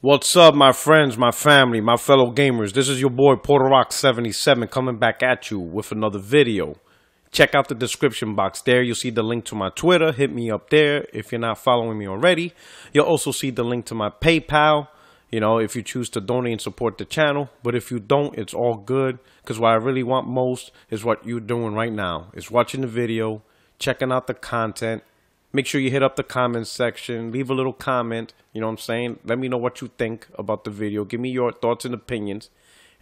What's up, my friends, my family, my fellow gamers? This is your boy PorterRock77 coming back at you with another video. Check out the description box there. You'll see the link to my Twitter. Hit me up there if you're not following me already. You'll also see the link to my PayPal, if you choose to donate and support the channel. But if you don't, it's all good, because what I really want most is what you're doing right now. Is watching the video, checking out the content. Make sure you hit up the comment section. Leave a little comment. You know what I'm saying? Let me know what you think about the video. Give me your thoughts and opinions.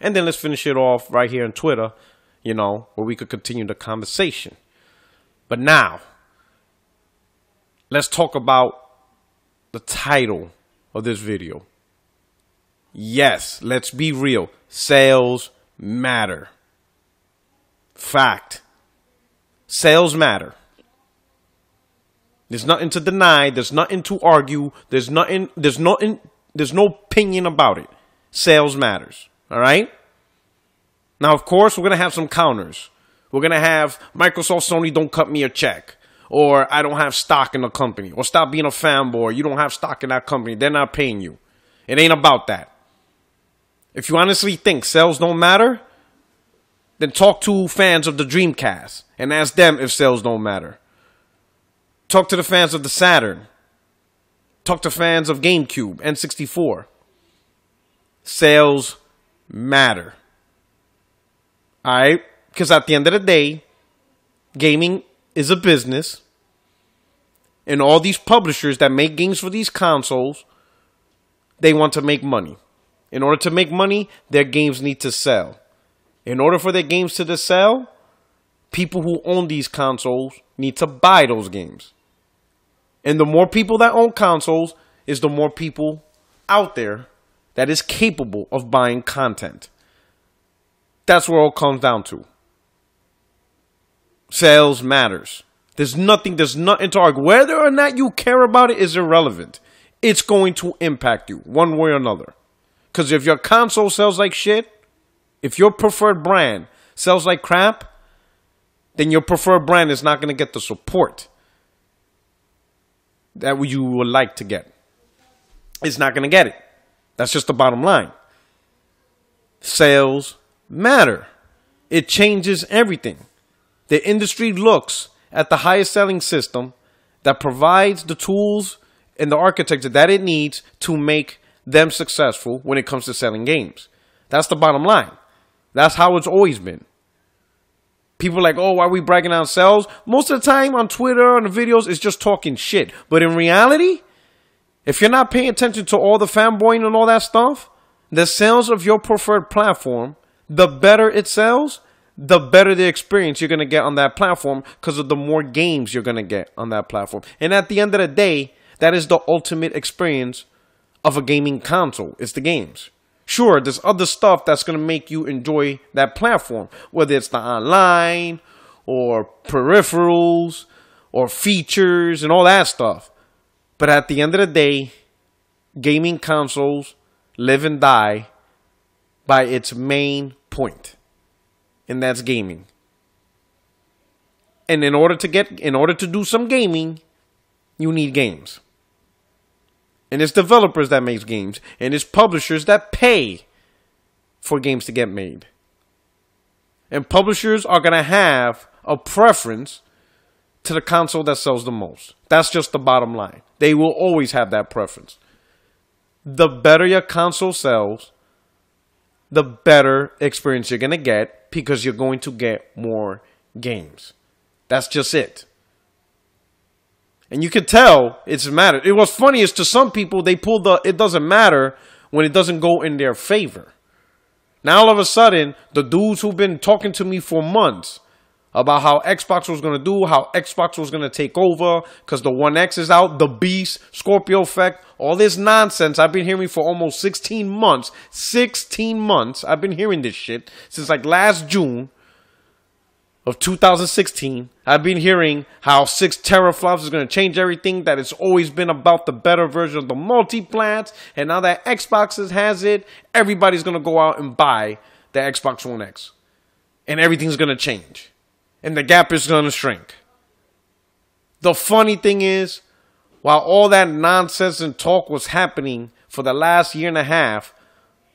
And then let's finish it off right here on Twitter, where we could continue the conversation. But now, let's talk about the title of this video. Yes, let's be real. Sales matter. Fact. Sales matter. There's nothing to deny. There's nothing to argue. There's no opinion about it. Sales matters. All right. Now, of course, we're going to have some counters. We're going to have Microsoft, Sony, don't cut me a check. Or I don't have stock in the company. Or stop being a fanboy. You don't have stock in that company. They're not paying you. It ain't about that. If you honestly think sales don't matter, then talk to fans of the Dreamcast and ask them if sales don't matter. Talk to the fans of the Saturn. Talk to fans of GameCube, N64. Sales matter. Alright? Because at the end of the day, gaming is a business. And all these publishers that make games for these consoles, they want to make money. In order to make money, their games need to sell. In order for their games to sell, people who own these consoles need to buy those games. And the more people that own consoles is the more people out there that is capable of buying content. That's where it all comes down to. Sales matters. There's nothing to argue. Whether or not you care about it is irrelevant. It's going to impact you one way or another. Because if your console sells like shit, if your preferred brand sells like crap, then your preferred brand is not going to get the support that you would like to get. It's not going to get it. That's just the bottom line. Sales matter. It changes everything. The industry looks at the highest selling system that provides the tools and the architecture that it needs to make them successful when it comes to selling games. That's the bottom line. That's how it's always been. People are like, oh, why are we bragging on sales? Most of the time on Twitter, on the videos, it's just talking shit. But in reality, if you're not paying attention to all the fanboying and all that stuff, the sales of your preferred platform, the better it sells, the better the experience you're going to get on that platform because of the more games you're going to get on that platform. And at the end of the day, that is the ultimate experience of a gaming console. It's the games. Sure, there's other stuff that's going to make you enjoy that platform, whether it's the online or peripherals or features and all that stuff. But at the end of the day, gaming consoles live and die by its main point, and that's gaming. And in order to do some gaming, you need games. And it's developers that make games. And it's publishers that pay for games to get made. And publishers are going to have a preference to the console that sells the most. That's just the bottom line. They will always have that preference. The better your console sells, the better experience you're going to get, because you're going to get more games. That's just it. And you can tell it's mattered. It was funny is to some people, they pull the it doesn't matter when it doesn't go in their favor. Now, all of a sudden, the dudes who've been talking to me for months about how Xbox was going to do, how Xbox was going to take over because the One X is out, the Beast, Scorpio effect, all this nonsense I've been hearing for almost 16 months. 16 months. I've been hearing this shit since like last June of 2016. I've been hearing how 6 teraflops is going to change everything, that it's always been about the better version of the multiplats, and now that Xbox has it, everybody's going to go out and buy the Xbox One X. And everything's going to change. And the gap is going to shrink. The funny thing is, while all that nonsense and talk was happening for the last year and a half,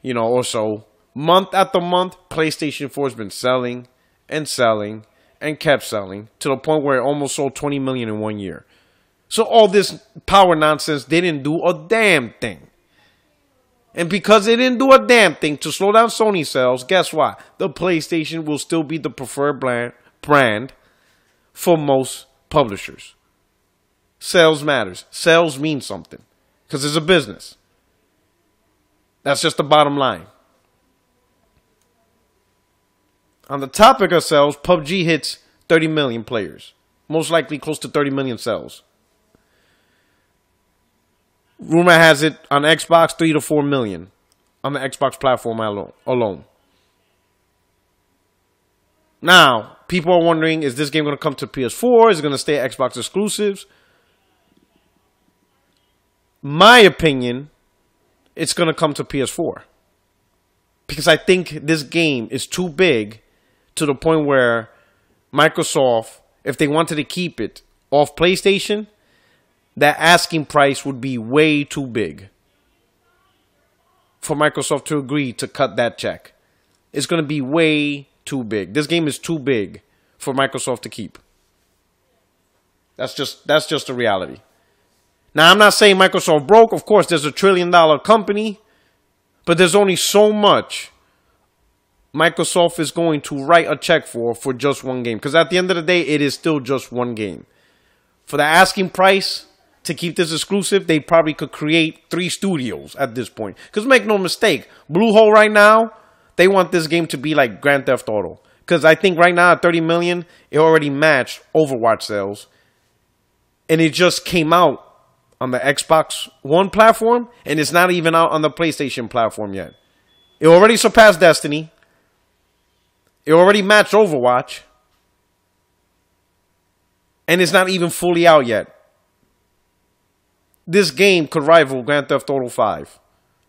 or so, month after month, PlayStation 4 has been selling and selling and kept selling to the point where it almost sold 20 million in 1 year. So all this power nonsense didn't do a damn thing. And because it didn't do a damn thing to slow down Sony sales, guess what? The PlayStation will still be the preferred brand for most publishers. Sales matters. Sales mean something because it's a business. That's just the bottom line. On the topic of sales, PUBG hits 30 million players. Most likely close to 30 million sales. Rumor has it on Xbox 3 to 4 million on the Xbox platform alone. Now, people are wondering, is this game going to come to PS4? Is it going to stay Xbox exclusives? My opinion, it's going to come to PS4. Because I think this game is too big to the point where Microsoft, if they wanted to keep it off PlayStation, that asking price would be way too big for Microsoft to agree to cut that check. It's going to be way too big. This game is too big for Microsoft to keep. That's just the reality. Now, I'm not saying Microsoft broke. Of course, there's a $1 trillion company, but there's only so much Microsoft is going to write a check for just one game. Because at the end of the day, it is still just one game. For the asking price to keep this exclusive, they probably could create 3 studios at this point. Because make no mistake, Bluehole right now, they want this game to be like Grand Theft Auto. Because I think right now at 30 million, it already matched Overwatch sales. And it just came out on the Xbox One platform, and it's not even out on the PlayStation platform yet. It already surpassed Destiny. It already matched Overwatch. And it's not even fully out yet. This game could rival Grand Theft Auto 5.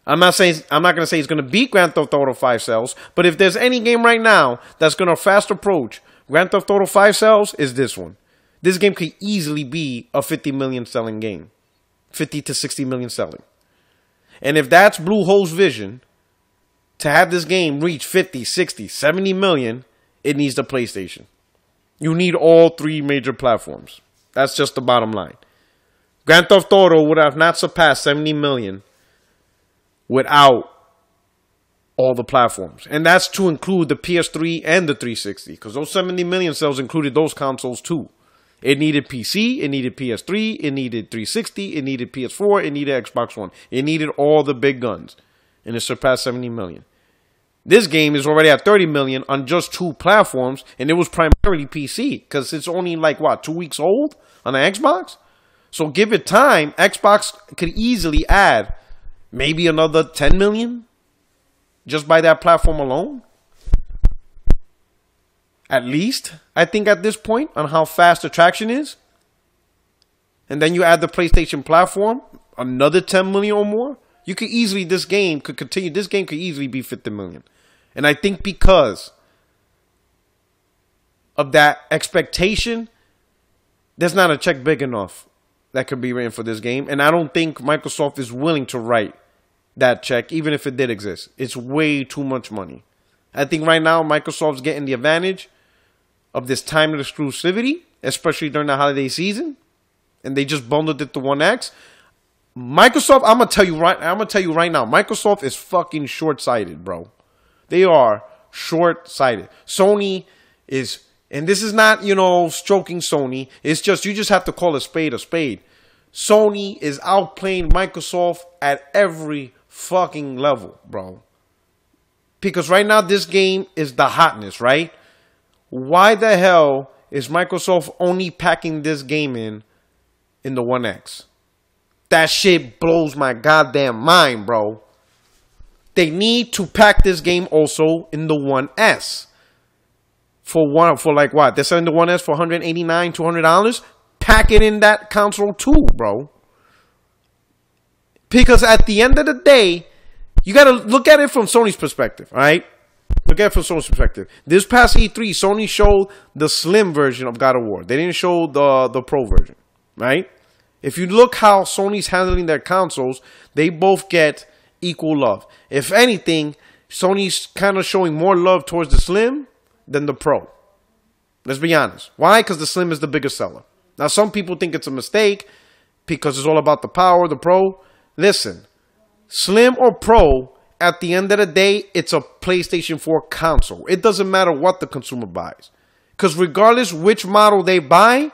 I'm not going to say it's going to beat Grand Theft Auto 5 sales, but if there's any game right now that's going to fast approach Grand Theft Auto 5 sales, is this one. This game could easily be a 50 million selling game. 50 to 60 million selling. And if that's Bluehole's vision, to have this game reach 50, 60, 70 million, it needs the PlayStation. You need all 3 major platforms. That's just the bottom line. Grand Theft Auto would have not surpassed 70 million without all the platforms. And that's to include the PS3 and the 360. Because those 70 million sales included those consoles too. It needed PC, it needed PS3, it needed 360, it needed PS4, it needed Xbox One. It needed all the big guns. And it surpassed 70 million. This game is already at 30 million on just 2 platforms. And it was primarily PC. Because it's only like, 2 weeks old on the Xbox? So give it time. Xbox could easily add maybe another 10 million. Just by that platform alone. At least, I think at this point, on how fast the traction is. And then you add the PlayStation platform, another 10 million or more. You could easily, this game could easily be 50 million. And I think because of that expectation, there's not a check big enough that could be written for this game. And I don't think Microsoft is willing to write that check, even if it did exist. It's way too much money. I think right now, Microsoft's getting the advantage of this timed exclusivity, especially during the holiday season, and they just bundled it to One X. Microsoft, I'm gonna tell you right now, Microsoft is fucking short-sighted, bro. They are short-sighted. Sony is, and this is not, stroking Sony. It's just, you just have to call a spade a spade. Sony is outplaying Microsoft at every fucking level, bro. Because right now, this game is the hotness, right? Why the hell is Microsoft only packing this game in the One X? That shit blows my goddamn mind, bro. They need to pack this game also in the One S. For like what? They're selling the One S for $189, $200. Pack it in that console too, bro. Because at the end of the day, you got to look at it from Sony's perspective, all right? Look at it from Sony's perspective. This past E3, Sony showed the slim version of God of War. They didn't show the pro version, right? If you look how Sony's handling their consoles, they both get equal love. If anything, Sony's kind of showing more love towards the Slim than the Pro. Let's be honest. Why? Because the Slim is the bigger seller. Now, some people think it's a mistake because it's all about the power, the Pro. Listen, Slim or Pro, at the end of the day, it's a PlayStation 4 console. It doesn't matter what the consumer buys. Because regardless which model they buy,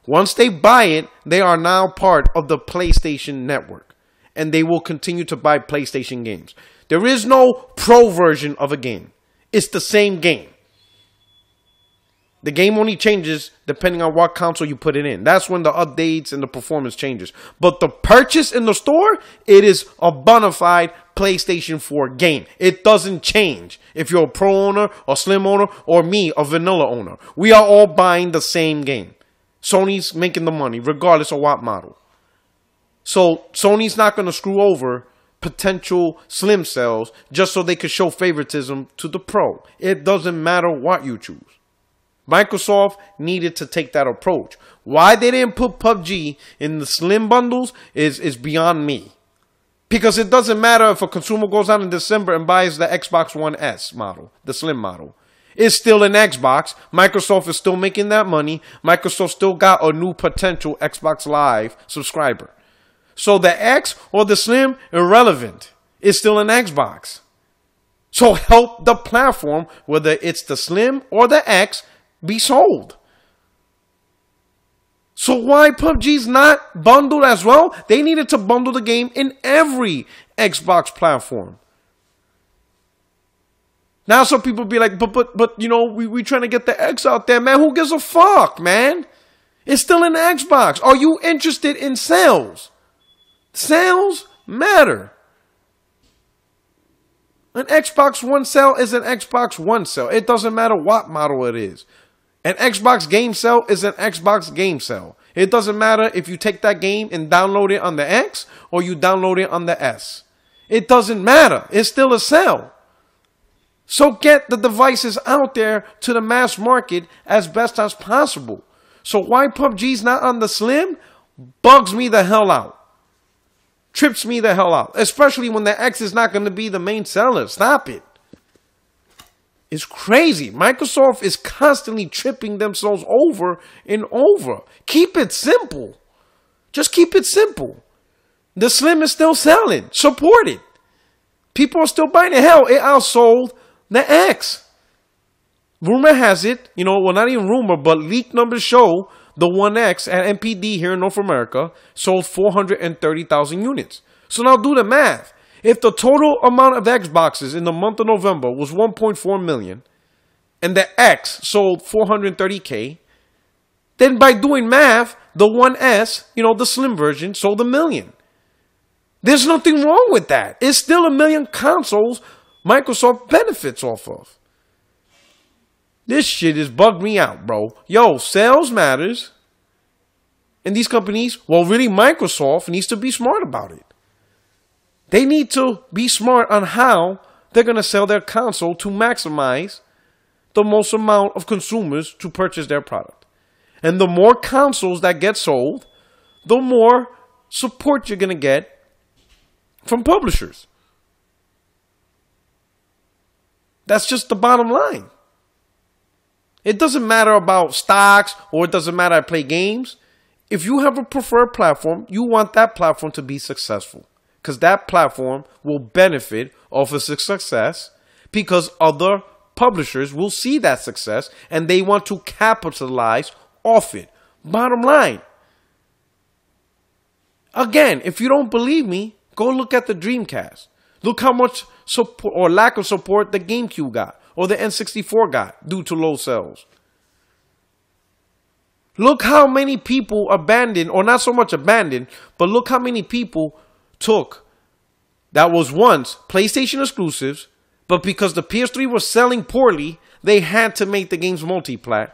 once they buy it, they are now part of the PlayStation network. And they will continue to buy PlayStation games. There is no Pro version of a game. It's the same game. The game only changes depending on what console you put it in. That's when the updates and the performance changes. But the purchase in the store, it is a bona fide PlayStation 4 game. It doesn't change if you're a Pro owner, a Slim owner, or me, a vanilla owner. We are all buying the same game. Sony's making the money regardless of what model. So Sony's not going to screw over potential Slim sales just so they could show favoritism to the Pro. It doesn't matter what you choose. Microsoft needed to take that approach. Why they didn't put PUBG in the Slim bundles is beyond me. Because it doesn't matter if a consumer goes out in December and buys the Xbox One S model, the Slim model. It's still an Xbox. Microsoft is still making that money. Microsoft still got a new potential Xbox Live subscriber. So the X or the Slim, irrelevant. It's still an Xbox. So help the platform, whether it's the Slim or the X, be sold. So why PUBG's not bundled as well? They needed to bundle the game in every Xbox platform. Now some people be like, but you know, we trying to get the X out there, man. Who gives a fuck, man? It's still an Xbox. Are you interested in sales? Sales matter. An Xbox One sale is an Xbox One sale. It doesn't matter what model it is. An Xbox game sale is an Xbox game sale. It doesn't matter if you take that game and download it on the X or you download it on the S. It doesn't matter. It's still a sale. So get the devices out there to the mass market as best as possible. So why PUBG's not on the Slim bugs me the hell out. Trips me the hell out. Especially when the X is not going to be the main seller. Stop it. It's crazy. Microsoft is constantly tripping themselves over and over. Keep it simple. Just keep it simple. The Slim is still selling. Support it. People are still buying it. Hell, it outsold the X. Rumor has it, well, not even rumor, but leaked numbers show the One X at MPD here in North America sold 430,000 units. So now do the math. If the total amount of Xboxes in the month of November was 1.4 million and the X sold 430K, then by doing math, the One S, the Slim version, sold 1 million. There's nothing wrong with that. It's still 1 million consoles Microsoft benefits off of. This shit has bugged me out, bro. Yo, sales matters. And these companies, well, really Microsoft needs to be smart about it. They need to be smart on how they're going to sell their console to maximize the most amount of consumers to purchase their product. And the more consoles that get sold, the more support you're going to get from publishers. That's just the bottom line. It doesn't matter about stocks or it doesn't matter I play games. If you have a preferred platform, you want that platform to be successful. Because that platform will benefit off of success because other publishers will see that success and they want to capitalize off it. Bottom line. Again, if you don't believe me, go look at the Dreamcast. Look how much support or lack of support the GameCube got or the N64 got due to low sales. Look how many people abandoned, or not so much abandoned, but look how many people took that was once PlayStation exclusives, but because the PS3 was selling poorly, they had to make the games multiplat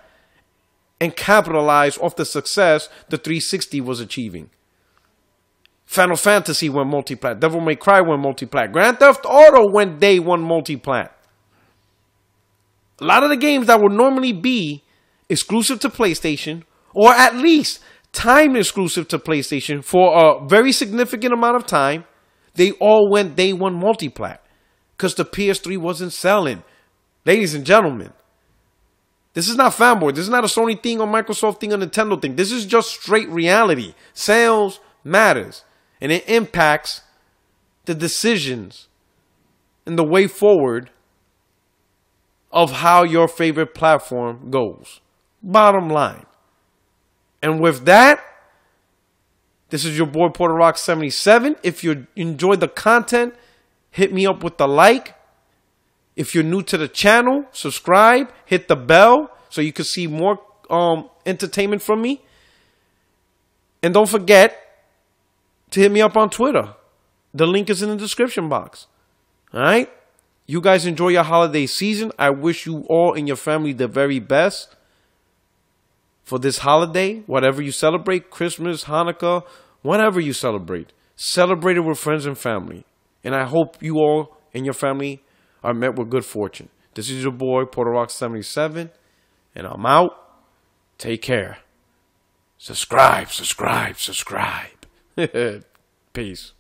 and capitalize off the success the 360 was achieving. Final Fantasy went multiplat. Devil May Cry went multiplat. Grand Theft Auto went day one multiplat. A lot of the games that would normally be exclusive to PlayStation, or at least time exclusive to PlayStation for a very significant amount of time. They all went day one multiplat because the PS3 wasn't selling. Ladies and gentlemen, this is not fanboy. This is not a Sony thing or Microsoft thing or Nintendo thing. This is just straight reality. Sales matters, and it impacts the decisions and the way forward of how your favorite platform goes. Bottom line. And with that, this is your boy Porter Rock 77. If you enjoyed the content, hit me up with the like. If you're new to the channel, subscribe, hit the bell so you can see more entertainment from me. And don't forget to hit me up on Twitter. The link is in the description box. All right? You guys enjoy your holiday season. I wish you all and your family the very best for this holiday. Whatever you celebrate, Christmas, Hanukkah, whatever you celebrate. Celebrate it with friends and family. And I hope you all and your family are met with good fortune. This is your boy, Porter Rock 77, and I'm out. Take care. Subscribe. Peace.